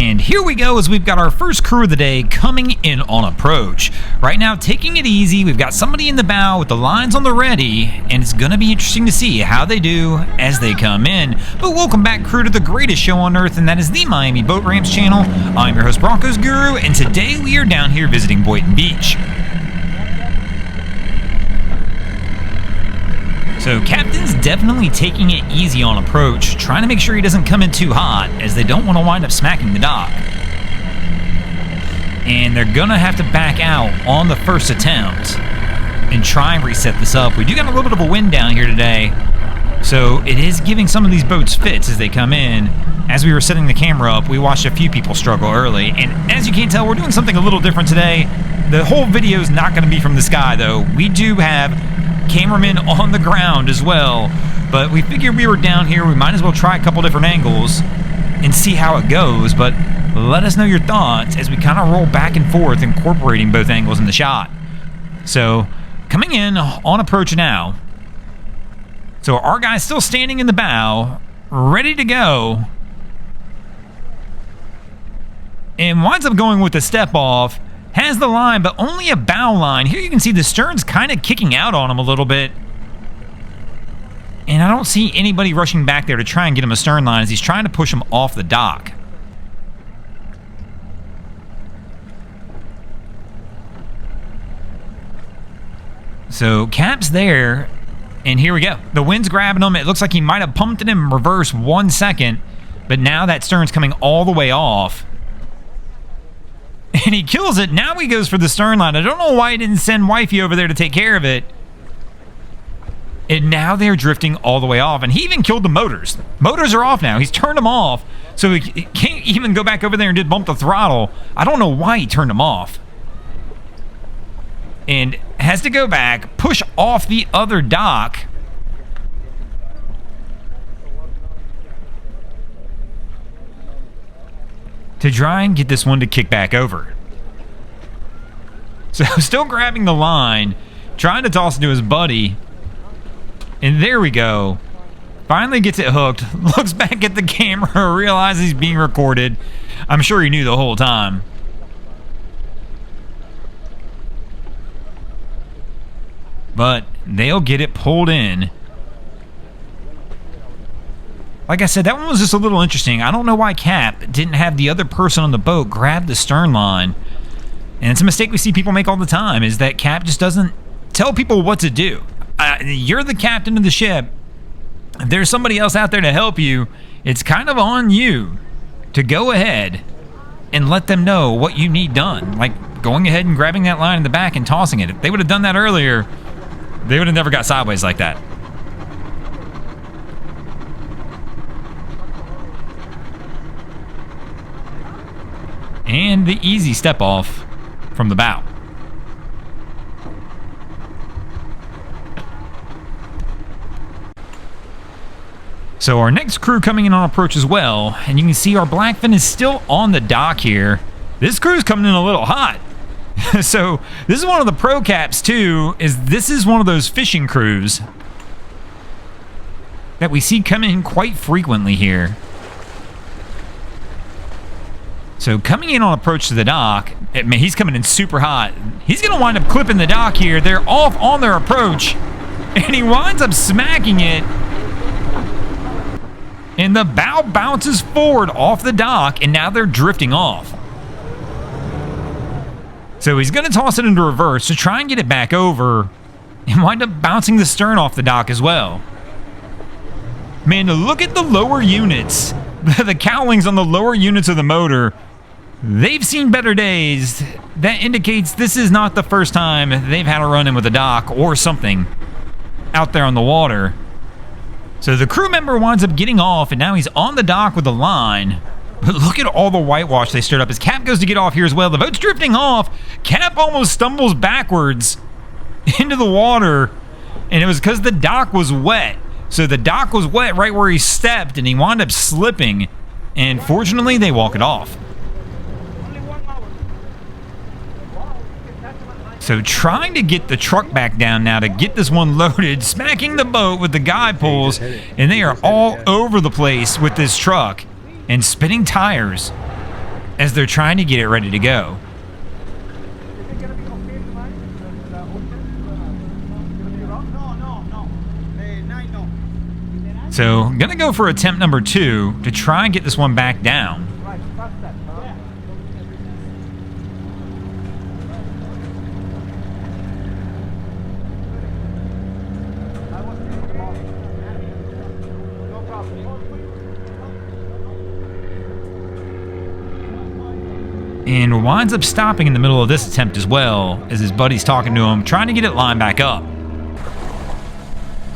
And here we go as we've got our first crew of the day coming in on approach. Right now, taking it easy, we've got somebody in the bow with the lines on the ready, and it's going to be interesting to see how they do as they come in. But welcome back, crew, to the greatest show on earth, and that is the Miami Boat Ramps channel. I'm your host, Broncos Guru, and today we are down here visiting Boynton Beach. So Captain's definitely taking it easy on approach, trying to make sure he doesn't come in too hot, as they don't want to wind up smacking the dock. And they're going to have to back out on the first attempt and try and reset this up. We do got a little bit of a wind down here today, so it is giving some of these boats fits as they come in. As we were setting the camera up, we watched a few people struggle early, and as you can tell, we're doing something a little different today. The whole video is not going to be from the sky, though. We do have cameramen on the ground as well, but we figured we were down here, we might as well try a couple different angles and see how it goes. But let us know your thoughts as we kind of roll back and forth, incorporating both angles in the shot. So coming in on approach now, so our guy's still standing in the bow, ready to go, and winds up going with the step off. Has the line, but only a bow line. Here you can see the stern's kind of kicking out on him a little bit. And I don't see anybody rushing back there to try and get him a stern line as he's trying to push him off the dock. So Cap's there, and here we go. The wind's grabbing him. It looks like he might have pumped it in reverse 1 second, but now that stern's coming all the way off. And he kills it. Now he goes for the stern line. I don't know why he didn't send Wifey over there to take care of it. And now they're drifting all the way off. And he even killed the motors. Motors are off now. He's turned them off. So he can't even go back over there and did bump the throttle. I don't know why he turned them off. And has to go back, push off the other dock. To try and get this one to kick back over. So still grabbing the line, trying to toss it to his buddy. And there we go. Finally gets it hooked, looks back at the camera, realizes he's being recorded. I'm sure he knew the whole time. But they'll get it pulled in. Like I said, that one was just a little interesting. I don't know why Cap didn't have the other person on the boat grab the stern line. And it's a mistake we see people make all the time, is that Cap just doesn't tell people what to do. You're the captain of the ship. If there's somebody else out there to help you, it's kind of on you to go ahead and let them know what you need done. Like going ahead and grabbing that line in the back and tossing it. If they would have done that earlier, they would have never got sideways like that. And the easy step off from the bow. So our next crew coming in on approach as well, and you can see our Blackfin is still on the dock here. This crew's coming in a little hot. So this is one of the pro caps too, this is one of those fishing crews that we see come in quite frequently here. So coming in on approach to the dock, man, he's coming in super hot. He's going to wind up clipping the dock here. They're off on their approach, and he winds up smacking it. And the bow bounces forward off the dock, and now they're drifting off. So he's going to toss it into reverse to try and get it back over, and wind up bouncing the stern off the dock as well. Man, look at the lower units. The cowlings on the lower units of the motor. They've seen better days. That indicates this is not the first time they've had a run-in with a dock or something out there on the water. So the crew member winds up getting off, and now he's on the dock with the line. But look at all the whitewash they stirred up as Cap goes to get off here as well. The boat's drifting off. Cap almost stumbles backwards into the water, and it was because the dock was wet. So the dock was wet right where he stepped, and he wound up slipping. And fortunately, they walk it off. So trying to get the truck back down now to get this one loaded, smacking the boat with the guy pulls, and they are all over the place with this truck and spinning tires. as they're trying to get it ready to go. So I'm gonna go for attempt number 2 to try and get this one back down. And winds up stopping in the middle of this attempt as well, as his buddy's talking to him, trying to get it lined back up.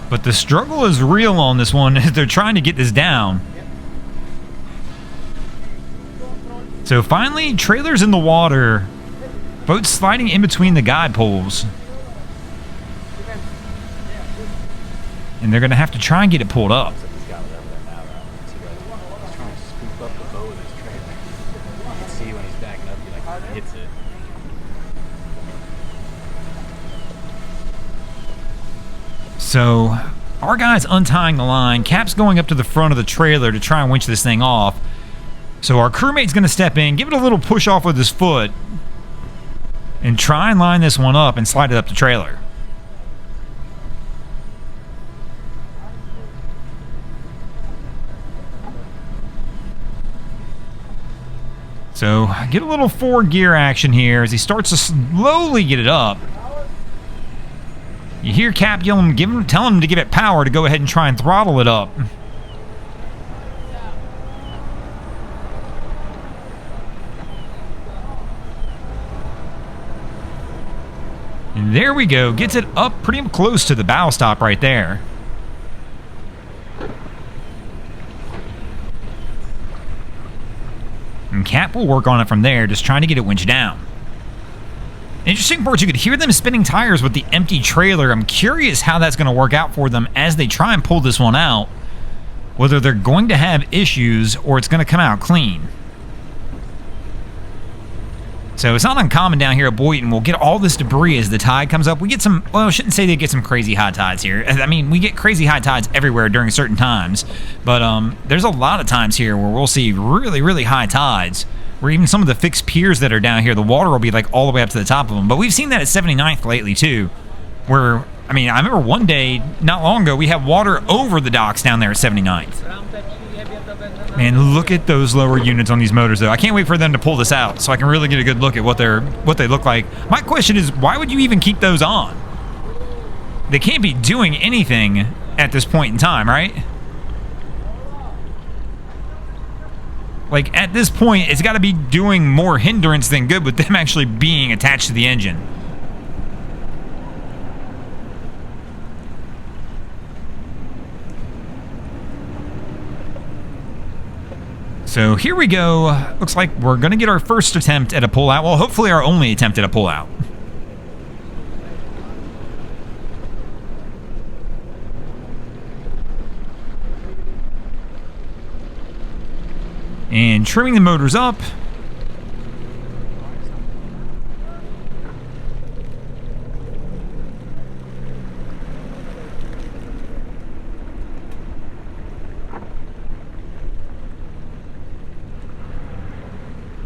But the struggle is real on this one as they're trying to get this down. So finally, trailer's in the water, boat sliding in between the guide poles. And they're going to have to try and get it pulled up. So our guy's untying the line. Cap's going up to the front of the trailer to try and winch this thing off. So our crewmate's going to step in, give it a little push off with his foot, and try and line this one up and slide it up the trailer. So get a little forward gear action here as he starts to slowly get it up. You hear Cap yelling, tell him to give it power to go ahead and try and throttle it up. And there we go. Gets it up pretty close to the bow stop right there. And Cap will work on it from there, just trying to get it winched down. Interesting part, you could hear them spinning tires with the empty trailer. I'm curious how that's going to work out for them as they try and pull this one out. Whether they're going to have issues or it's going to come out clean. So it's not uncommon down here at Boynton. We'll get all this debris as the tide comes up. We get some, well, I shouldn't say they get some crazy high tides here. I mean, we get crazy high tides everywhere during certain times. But there's a lot of times here where we'll see really, really high tides. Where even some of the fixed piers that are down here, the water will be like all the way up to the top of them. But we've seen that at 79th lately too, where, I mean, I remember one day, not long ago, we had water over the docks down there at 79th. Man, look at those lower units on these motors though. I can't wait for them to pull this out so I can really get a good look at what they look like. My question is, why would you even keep those on? They can't be doing anything at this point in time, right? Like, at this point, it's got to be doing more hindrance than good with them actually being attached to the engine. So here we go. Looks like we're going to get our first attempt at a pullout. Well, hopefully our only attempt at a pullout. And trimming the motors up.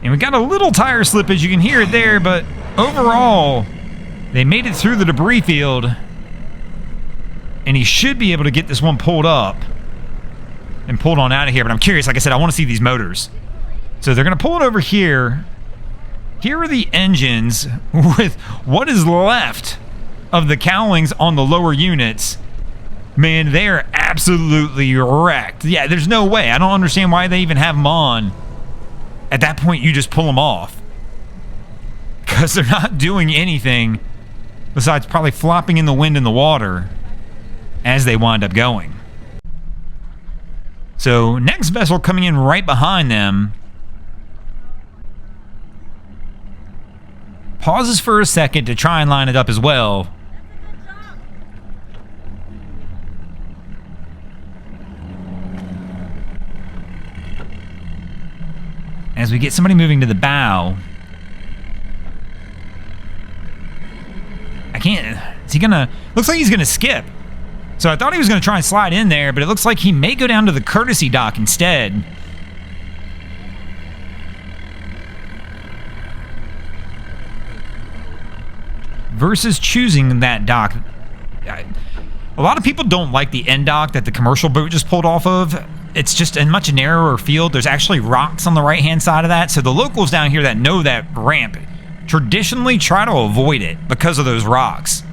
And we got a little tire slippage, you can hear it there, but overall, they made it through the debris field. And he should be able to get this one pulled up and pulled on out of here. But I'm curious, like I said, I want to see these motors. So they're going to pull it over here. Here are the engines with what is left of the cowlings on the lower units. Man, they are absolutely wrecked. Yeah, there's no way. I don't understand why they even have them on. At that point, you just pull them off. Because they're not doing anything besides probably flopping in the wind and the water as they wind up going. So, next vessel coming in right behind them. Pauses for a second to try and line it up as well. As we get somebody moving to the bow. I can't... Is he gonna... Looks like he's gonna skip. So I thought he was going to try and slide in there, but it looks like he may go down to the courtesy dock instead. versus choosing that dock. A lot of people don't like the end dock that the commercial boat just pulled off of. It's just a much narrower field. There's actually rocks on the right-hand side of that. So the locals down here that know that ramp traditionally try to avoid it because of those rocks.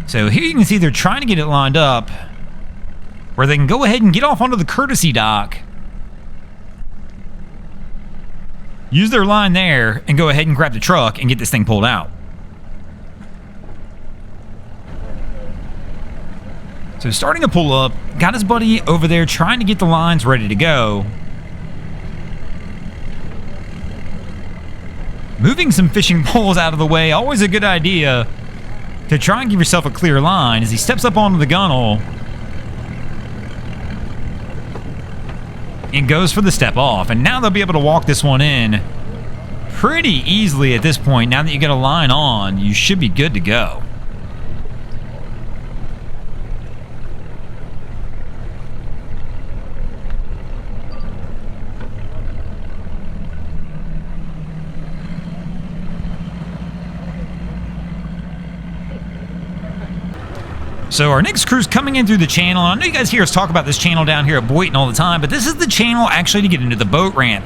So here you can see they're trying to get it lined up where they can go ahead and get off onto the courtesy dock, use their line there, and go ahead and grab the truck and get this thing pulled out. So starting to pull up, got his buddy over there trying to get the lines ready to go. Moving some fishing poles out of the way, always a good idea to try and give yourself a clear line as he steps up onto the gunnel and goes for the step off. And now they'll be able to walk this one in pretty easily at this point. Now that you got a line on, you should be good to go. So our next crew's coming in through the channel. I know you guys hear us talk about this channel down here at Boynton all the time, but this is the channel actually to get into the boat ramp.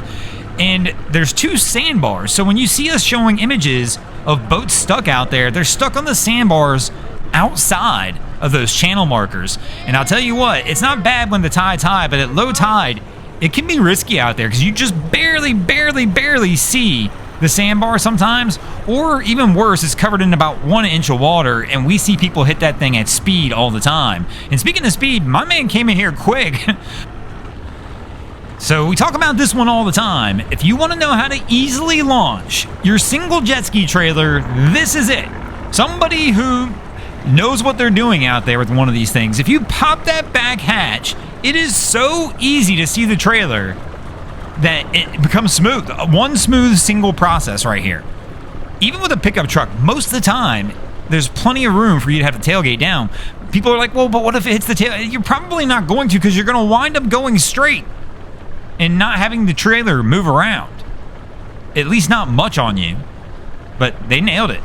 And there's 2 sandbars. So when you see us showing images of boats stuck out there, they're stuck on the sandbars outside of those channel markers. And I'll tell you what, it's not bad when the tide's high, but at low tide, it can be risky out there because you just barely see the sandbar sometimes, or even worse, it's covered in about 1 inch of water, and we see people hit that thing at speed all the time. And speaking of speed, my man came in here quick. So we talk about this one all the time. If you want to know how to easily launch your single jet ski trailer, this is it. Somebody who knows what they're doing out there with one of these things. If you pop that back hatch, it is so easy to see the trailer that it becomes smooth. One smooth single process right here. Even with a pickup truck, most of the time, there's plenty of room for you to have the tailgate down. People are like, well, but what if it hits the tail? You're probably not going to, because you're going to wind up going straight and not having the trailer move around. At least not much on you. But they nailed it.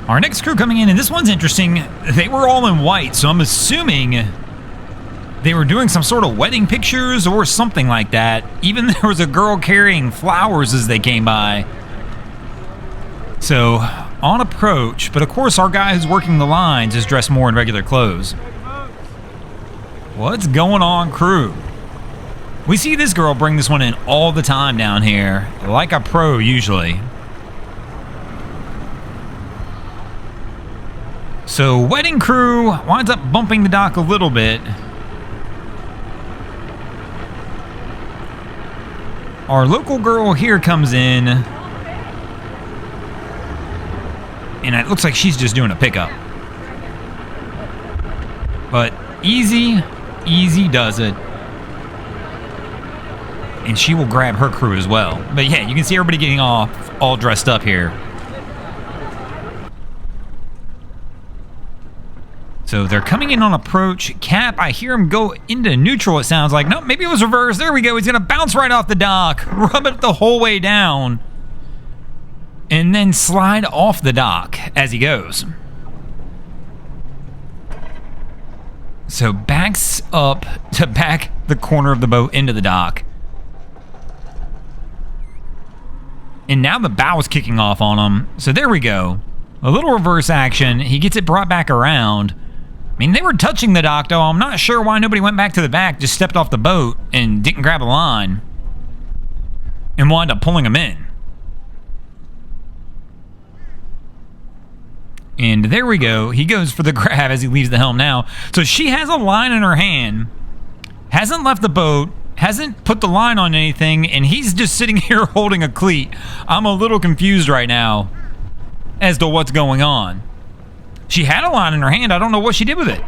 Our next crew coming in, and this one's interesting. They were all in white, so I'm assuming they were doing some sort of wedding pictures or something like that. Even there was a girl carrying flowers as they came by. So, on approach, but of course our guy who's working the lines is dressed more in regular clothes. What's going on, crew? We see this girl bring this one in all the time down here, like a pro usually. So, wedding crew winds up bumping the dock a little bit. Our local girl here comes in, and it looks like she's just doing a pickup. But easy does it. And she will grab her crew as well. But yeah, you can see everybody getting off all dressed up here. So they're coming in on approach. Cap, I hear him go into neutral, it sounds like. No, maybe it was reverse. There we go. He's going to bounce right off the dock, rub it the whole way down, and then slide off the dock as he goes. So backs up to back the corner of the boat into the dock. And now the bow is kicking off on him. So there we go. A little reverse action. He gets it brought back around. I mean, they were touching the dock, though. I'm not sure why nobody went back to the back, just stepped off the boat and didn't grab a line and wound up pulling them in. And there we go. He goes for the grab as he leaves the helm now. So she has a line in her hand, hasn't left the boat, hasn't put the line on anything, and he's just sitting here holding a cleat. I'm a little confused right now as to what's going on. She had a line in her hand. I don't know what she did with it.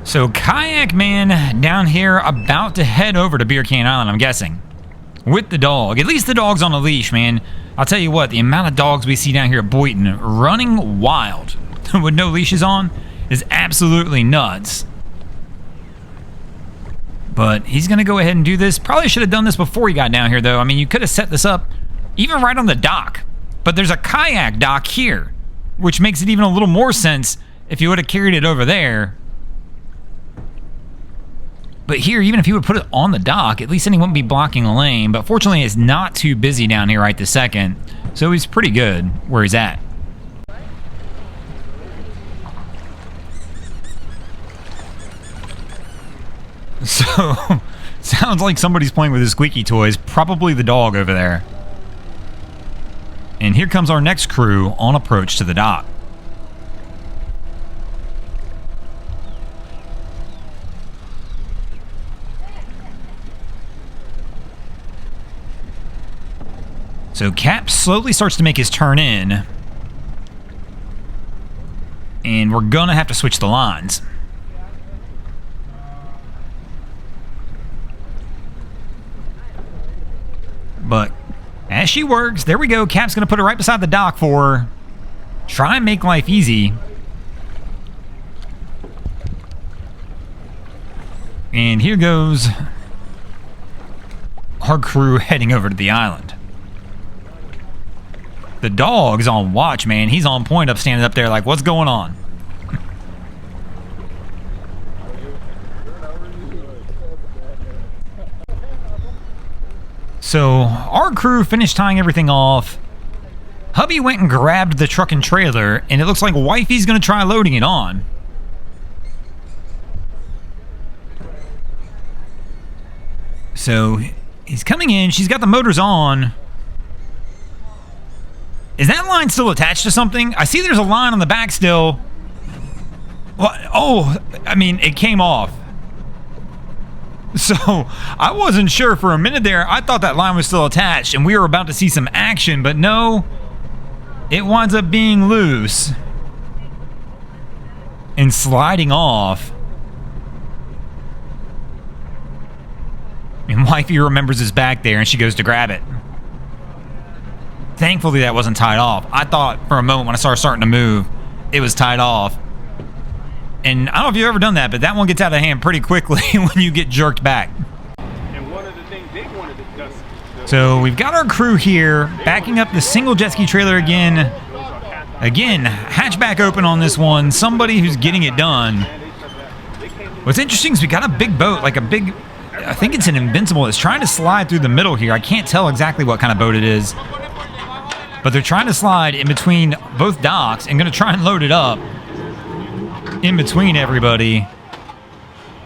So Kayak Man down here about to head over to Beer Can Island, I'm guessing, with the dog. At least the dog's on a leash, man. I'll tell you what, the amount of dogs we see down here at Boynton running wild with no leashes on is absolutely nuts. But he's going to go ahead and do this. Probably should have done this before he got down here, though. I mean, you could have set this up even right on the dock. But there's a kayak dock here, which makes it even a little more sense if you would have carried it over there. But here, even if you would put it on the dock, at least then he wouldn't be blocking the lane. But fortunately, it's not too busy down here right this second. So he's pretty good where he's at. So, sounds like somebody's playing with his squeaky toys. Probably the dog over there. And here comes our next crew on approach to the dock. So Cap slowly starts to make his turn in. And we're going to have to switch the lines. But as she works, there we go. Cap's going to put it right beside the dock for her. Try and make life easy. And here goes our crew heading over to the island. The dog's on watch, man. He's on point up, standing up there like, what's going on? So, our crew finished tying everything off. Hubby went and grabbed the truck and trailer, and it looks like Wifey's going to try loading it on. So, he's coming in. She's got the motors on. Is that line still attached to something? I see there's a line on the back still. What? Oh, I mean, it came off. So, I wasn't sure for a minute there. I thought that line was still attached and we were about to see some action, but no. It winds up being loose and sliding off. And Wifey remembers it's back there and she goes to grab it. Thankfully, that wasn't tied off. I thought for a moment when I started starting to move, it was tied off. And I don't know if you've ever done that, but that one gets out of hand pretty quickly when you get jerked back. And one of the things they wanted to discuss. So we've got our crew here, backing up the single jet ski trailer again. Again, hatchback open on this one. Somebody who's getting it done. What's interesting is we got a big boat, like a big, I think it's an Invincible. It's trying to slide through the middle here. I can't tell exactly what kind of boat it is. But they're trying to slide in between both docks and going to try and load it up in between everybody.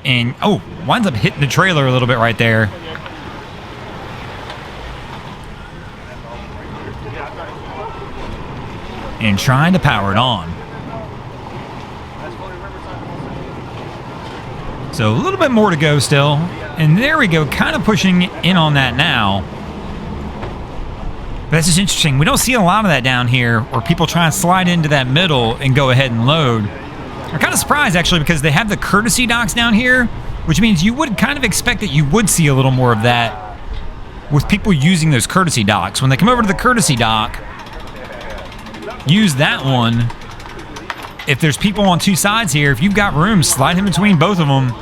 And, oh, winds up hitting the trailer a little bit right there. And trying to power it on. So a little bit more to go still. And there we go, kind of pushing in on that now. But that's just interesting. We don't see a lot of that down here where people try and slide into that middle and go ahead and load. I'm kind of surprised, actually, because they have the courtesy docks down here, which means you would kind of expect that you would see a little more of that with people using those courtesy docks. When they come over to the courtesy dock, use that one. If there's people on two sides here, if you've got room, slide in between both of them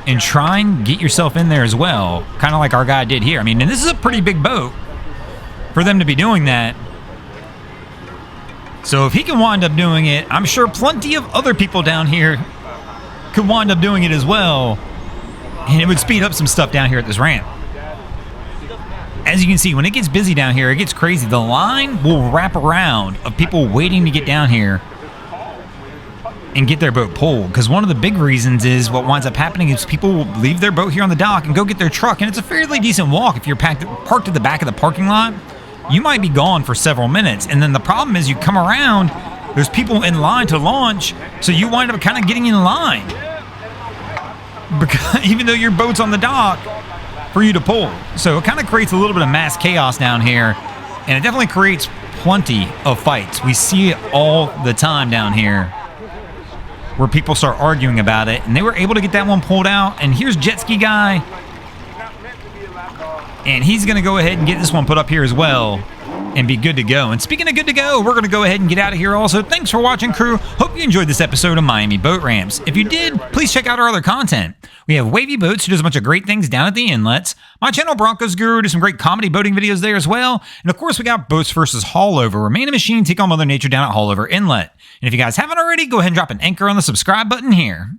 and try and get yourself in there as well, kind of like our guy did here. I mean, and this is a pretty big boat for them to be doing that. So if he can wind up doing it, I'm sure plenty of other people down here could wind up doing it as well, and it would speed up some stuff down here at this ramp. As you can see, when it gets busy down here, it gets crazy. The line will wrap around of people waiting to get down here and get their boat pulled. Because one of the big reasons is what winds up happening is people will leave their boat here on the dock and go get their truck. And it's a fairly decent walk. If you're parked at the back of the parking lot, you might be gone for several minutes. And then the problem is you come around, there's people in line to launch, so you wind up kind of getting in line. Because even though your boat's on the dock for you to pull. So it kind of creates a little bit of mass chaos down here. And it definitely creates plenty of fights. We see it all the time down here where people start arguing about it. And they were able to get that one pulled out. And here's Jet Ski Guy. And he's going to go ahead and get this one put up here as well. and be good to go. And speaking of good to go, we're going to go ahead and get out of here also. Thanks for watching, crew. Hope you enjoyed this episode of Miami Boat Ramps. If you did, please check out our other content. We have Wavy Boats, who does a bunch of great things down at the inlets. My channel, Broncos Guru, does some great comedy boating videos there as well. And of course, we got Boats versus Haulover, where man and machine take on Mother Nature down at Haulover Inlet. And if you guys haven't already, go ahead and drop an anchor on the subscribe button here.